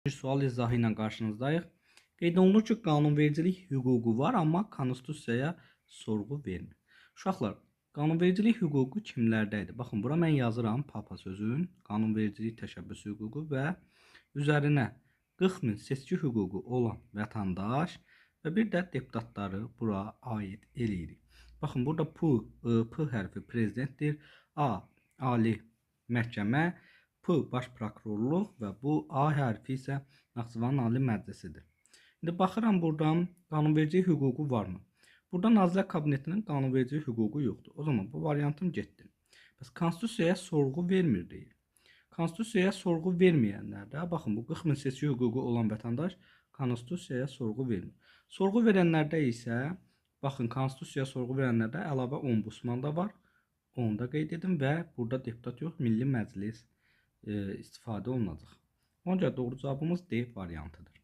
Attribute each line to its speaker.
Speaker 1: Bir sual izahı ilə qarşınızdayıq. Qeyd olunur ki, qanunvericilik hüququ var, amma konstitusiyaya sorğu vermir. Uşaqlar, qanunvericilik hüququ kimlərdədir? Baxın, bura mən yazıram papa sözün, qanunvericilik təşəbbüs hüququ və üzərinə 40 min seçki hüququ olan vətəndaş və bir də deputatları bura aid eləyirik. Baxın, burada P hərfi prezidentdir, A Ali Məhkəmə, P baş prokurorluq və bu A hərfi isə Naxçıvan Ali Məclisidir. İndi baxıram buradan qanunvericilik hüququ varmı? Burada Nazirlər Kabinetinin qanunvericilik hüququ yoxdur. O zaman bu variantım getdi. Bəs konstitusiyaya sorğu vermir deyil. Konstitusiyaya sorğu verməyənlərdə, baxın bu 40 min seçki hüququ olan vətəndaş konstitusiyaya sorğu vermir. Sorğu verənlərdə isə, baxın konstitusiyaya sorğu verənlərdə əlavə ombudsman da var. Onu da qeyd edin və burada deputat yox, Milli Məclis istifadə olunacaq. Ona görə doğru cavabımız D variantıdır.